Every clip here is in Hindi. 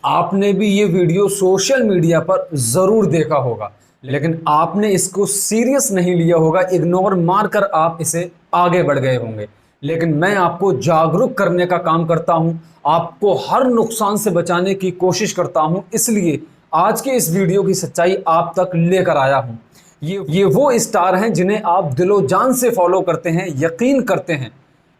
आपने भी ये वीडियो सोशल मीडिया पर ज़रूर देखा होगा, लेकिन आपने इसको सीरियस नहीं लिया होगा, इग्नोर मारकर आप इसे आगे बढ़ गए होंगे। लेकिन मैं आपको जागरूक करने का काम करता हूं, आपको हर नुकसान से बचाने की कोशिश करता हूं, इसलिए आज के इस वीडियो की सच्चाई आप तक लेकर आया हूं। ये वो स्टार हैं जिन्हें आप दिलो जान से फॉलो करते हैं, यकीन करते हैं,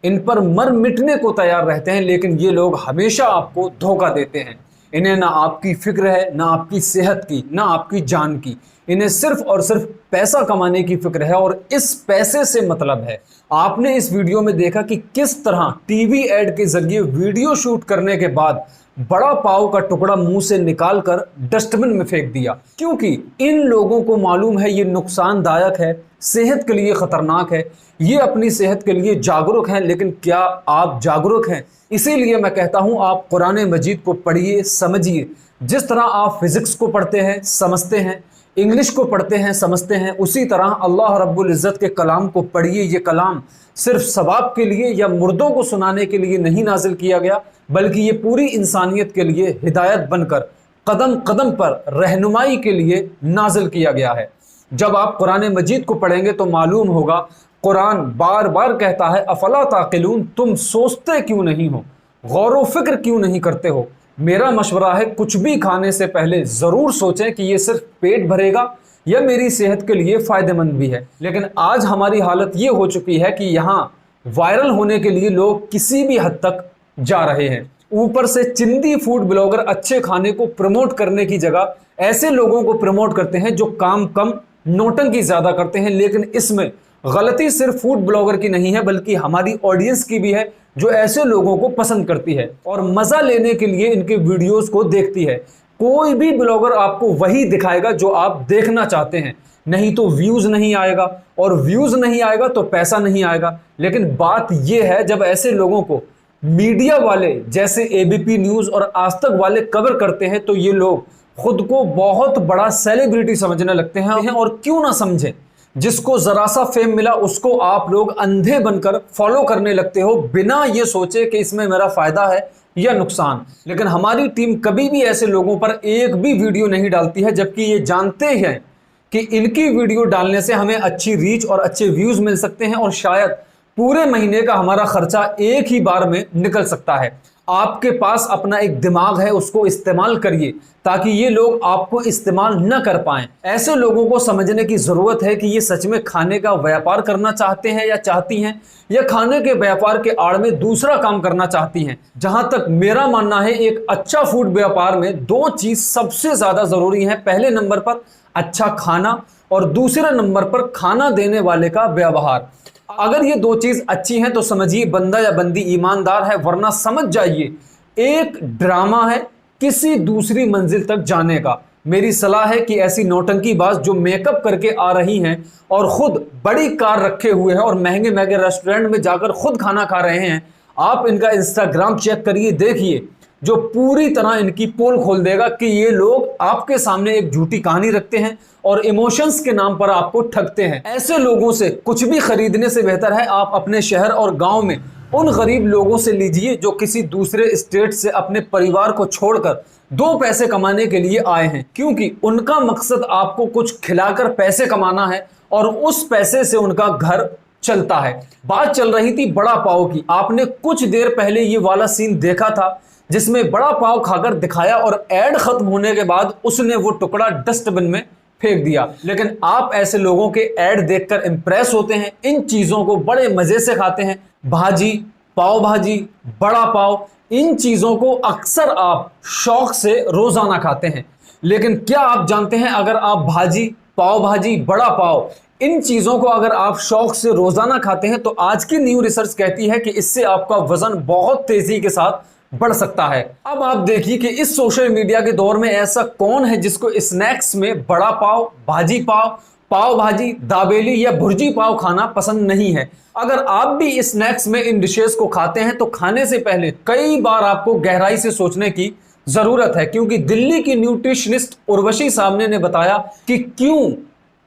इन पर मर मिटने को तैयार रहते हैं, लेकिन ये लोग हमेशा आपको धोखा देते हैं। इन्हें ना आपकी फिक्र है, ना आपकी सेहत की, ना आपकी जान की। इन्हें सिर्फ और सिर्फ पैसा कमाने की फिक्र है और इस पैसे से मतलब है। आपने इस वीडियो में देखा कि किस तरह टीवी एड के जरिए वीडियो शूट करने के बाद बड़ा पाव का टुकड़ा मुंह से निकालकर डस्टबिन में फेंक दिया, क्योंकि इन लोगों को मालूम है ये नुकसानदायक है, सेहत के लिए खतरनाक है। ये अपनी सेहत के लिए जागरूक हैं, लेकिन क्या आप जागरूक हैं? इसीलिए मैं कहता हूं आप कुरान मजीद को पढ़िए, समझिए। जिस तरह आप फिजिक्स को पढ़ते हैं, समझते हैं, इंग्लिश को पढ़ते हैं, समझते हैं, उसी तरह अल्लाह रब्बुल इज़्ज़त के कलाम को पढ़िए। ये कलाम सिर्फ सवाब के लिए या मुर्दों को सुनाने के लिए नहीं नाजिल किया गया, बल्कि ये पूरी इंसानियत के लिए हिदायत बनकर कदम कदम पर रहनुमाई के लिए नाजिल किया गया है। जब आप कुरान मजीद को पढ़ेंगे तो मालूम होगा, कुरान बार बार कहता है अफला ताक़िलून, तुम सोचते क्यों नहीं हो, गौर व फिक्र क्यों नहीं करते हो। मेरा मशवरा है कुछ भी खाने से पहले ज़रूर सोचें कि ये सिर्फ पेट भरेगा या मेरी सेहत के लिए फ़ायदेमंद भी है। लेकिन आज हमारी हालत ये हो चुकी है कि यहाँ वायरल होने के लिए लोग किसी भी हद तक जा रहे हैं। ऊपर से चिंदी फूड ब्लॉगर अच्छे खाने को प्रमोट करने की जगह ऐसे लोगों को प्रमोट करते हैं जो काम कम नौटंकी ज़्यादा करते हैं। लेकिन इसमें गलती सिर्फ फूड ब्लॉगर की नहीं है, बल्कि हमारी ऑडियंस की भी है, जो ऐसे लोगों को पसंद करती है और मज़ा लेने के लिए इनके वीडियोस को देखती है। कोई भी ब्लॉगर आपको वही दिखाएगा जो आप देखना चाहते हैं, नहीं तो व्यूज़ नहीं आएगा, और व्यूज़ नहीं आएगा तो पैसा नहीं आएगा। लेकिन बात यह है, जब ऐसे लोगों को मीडिया वाले जैसे एबीपी न्यूज़ और आज तक वाले कवर करते हैं, तो ये लोग खुद को बहुत बड़ा सेलिब्रिटी समझने लगते हैं। और क्यों ना समझें, जिसको जरा सा फेम मिला उसको आप लोग अंधे बनकर फॉलो करने लगते हो, बिना ये सोचे कि इसमें मेरा फायदा है या नुकसान। लेकिन हमारी टीम कभी भी ऐसे लोगों पर एक भी वीडियो नहीं डालती है, जबकि ये जानते हैं कि इनकी वीडियो डालने से हमें अच्छी रीच और अच्छे व्यूज मिल सकते हैं और शायद पूरे महीने का हमारा खर्चा एक ही बार में निकल सकता है। आपके पास अपना एक दिमाग है, उसको इस्तेमाल करिए ताकि ये लोग आपको इस्तेमाल न कर पाएं। ऐसे लोगों को समझने की ज़रूरत है कि ये सच में खाने का व्यापार करना चाहते हैं या चाहती हैं, या खाने के व्यापार के आड़ में दूसरा काम करना चाहती हैं। जहां तक मेरा मानना है, एक अच्छा फूड व्यापार में दो चीज़ सबसे ज़्यादा ज़रूरी है। पहले नंबर पर अच्छा खाना और दूसरे नंबर पर खाना देने वाले का व्यवहार। अगर ये दो चीज अच्छी हैं तो समझिए बंदा या बंदी ईमानदार है, वरना समझ जाइए एक ड्रामा है किसी दूसरी मंजिल तक जाने का। मेरी सलाह है कि ऐसी नौटंकीबाज जो मेकअप करके आ रही हैं और खुद बड़ी कार रखे हुए हैं और महंगे महंगे रेस्टोरेंट में जाकर खुद खाना खा रहे हैं, आप इनका इंस्टाग्राम चेक करिए, देखिए, जो पूरी तरह इनकी पोल खोल देगा कि ये लोग आपके सामने एक झूठी कहानी रखते हैं और इमोशंस के नाम पर आपको ठगते हैं। ऐसे लोगों से कुछ भी खरीदने से बेहतर है आप अपने शहर और गांव में उन गरीब लोगों से लीजिए जो किसी दूसरे स्टेट से अपने परिवार को छोड़कर दो पैसे कमाने के लिए आए हैं, क्योंकि उनका मकसद आपको कुछ खिलाकर पैसे कमाना है और उस पैसे से उनका घर चलता है। बात चल रही थी बड़ा पाव की। आपने कुछ देर पहले ये वाला सीन देखा था जिसमें बड़ा पाव खाकर दिखाया और एड खत्म होने के बाद उसने वो टुकड़ा डस्टबिन में फेंक दिया। लेकिन आप ऐसे लोगों के ऐड देखकर इंप्रेस होते हैं, इन चीज़ों को बड़े मज़े से खाते हैं। भाजी, पाव भाजी, बड़ा पाव, इन चीज़ों को अक्सर आप शौक से रोज़ाना खाते हैं। लेकिन क्या आप जानते हैं, अगर आप भाजी, पाव भाजी, बड़ा पाव, इन चीज़ों को अगर आप शौक से रोज़ाना खाते हैं तो आज की न्यू रिसर्च कहती है कि इससे आपका वज़न बहुत तेज़ी के साथ बढ़ सकता है। अब आप देखिए कि इस सोशल मीडिया के दौर में ऐसा कौन है जिसको स्नैक्स में बड़ा पाव, भाजी पाव, पाव भाजी, दाबेली या भुर्जी पाव खाना पसंद नहीं है। अगर आप भी स्नैक्स में इन डिशेस को खाते हैं तो खाने से पहले कई बार आपको गहराई से सोचने की जरूरत है, क्योंकि दिल्ली की न्यूट्रिशनिस्ट उर्वशी सामने ने बताया कि क्यों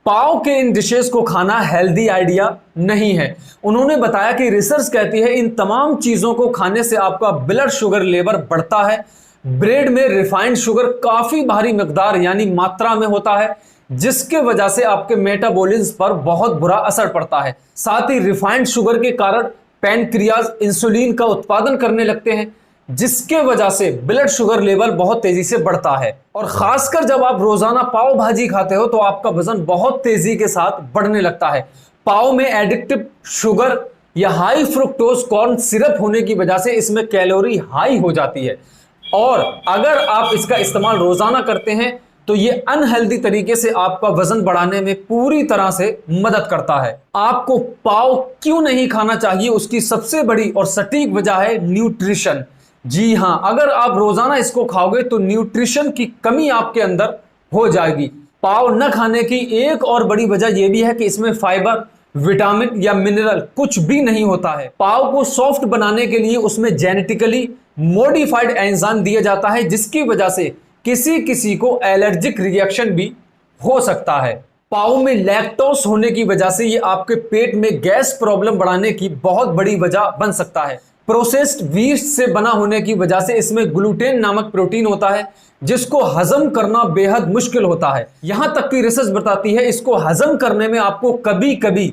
पाव के इन डिशेस को खाना हेल्दी आइडिया नहीं है। उन्होंने बताया कि रिसर्च कहती है इन तमाम चीज़ों को खाने से आपका ब्लड शुगर लेवल बढ़ता है, ब्रेड में रिफाइंड शुगर काफी भारी मिकदार यानी मात्रा में होता है, जिसके वजह से आपके मेटाबॉलिज्म पर बहुत बुरा असर पड़ता है। साथ ही रिफाइंड शुगर के कारण पैनक्रियाज इंसुलिन का उत्पादन करने लगते हैं, जिसके वजह से ब्लड शुगर लेवल बहुत तेजी से बढ़ता है। और खासकर जब आप रोजाना पाव भाजी खाते हो तो आपका वजन बहुत तेजी के साथ बढ़ने लगता है। पाव में एडिक्टिव शुगर या हाई फ्रुक्टोज कॉर्न सिरप होने की वजह से इसमें कैलोरी हाई हो जाती है, और अगर आप इसका इस्तेमाल रोजाना करते हैं तो ये अनहेल्दी तरीके से आपका वजन बढ़ाने में पूरी तरह से मदद करता है। आपको पाव क्यों नहीं खाना चाहिए, उसकी सबसे बड़ी और सटीक वजह है न्यूट्रिशन। जी हां, अगर आप रोजाना इसको खाओगे तो न्यूट्रिशन की कमी आपके अंदर हो जाएगी। पाव न खाने की एक और बड़ी वजह यह भी है कि इसमें फाइबर, विटामिन या मिनरल कुछ भी नहीं होता है। पाव को सॉफ्ट बनाने के लिए उसमें जेनेटिकली मॉडिफाइड एंजाइम दिया जाता है, जिसकी वजह से किसी किसी को एलर्जिक रिएक्शन भी हो सकता है। पाव में लैक्टोस होने की वजह से ये आपके पेट में गैस प्रॉब्लम बढ़ाने की बहुत बड़ी वजह बन सकता है। प्रोसेस्ड व्हीट से बना होने की वजह से इसमें ग्लूटेन नामक प्रोटीन होता है, जिसको हजम करना बेहद मुश्किल होता है। यहां तक कि रिसर्च बताती है इसको हजम करने में आपको कभी कभी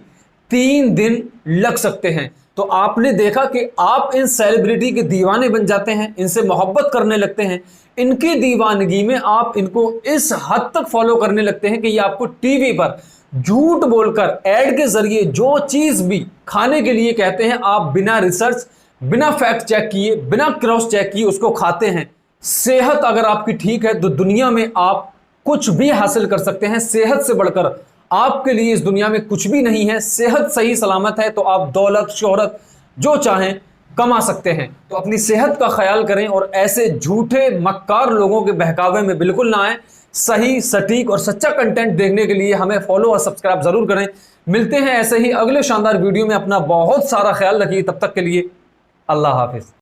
3 दिन लग सकते हैं। तो आपने देखा कि आप इन सेलिब्रिटी के दीवाने बन जाते हैं, इनसे मोहब्बत करने लगते हैं, इनकी दीवानगी में आप इनको इस हद तक फॉलो करने लगते हैं कि ये आपको टीवी पर झूठ बोलकर ऐड के जरिए जो चीज भी खाने के लिए कहते हैं, आप बिना रिसर्च, बिना फैक्ट चेक किए, बिना क्रॉस चेक किए उसको खाते हैं। सेहत अगर आपकी ठीक है तो दुनिया में आप कुछ भी हासिल कर सकते हैं। सेहत से बढ़कर आपके लिए इस दुनिया में कुछ भी नहीं है। सेहत सही सलामत है तो आप दौलत, शोहरत जो चाहें कमा सकते हैं। तो अपनी सेहत का ख्याल करें और ऐसे झूठे मक्कार लोगों के बहकावे में बिल्कुल ना आए। सही, सटीक और सच्चा कंटेंट देखने के लिए हमें फॉलो और सब्सक्राइब जरूर करें। मिलते हैं ऐसे ही अगले शानदार वीडियो में। अपना बहुत सारा ख्याल रखिए, तब तक के लिए अल्लाह हाफिज।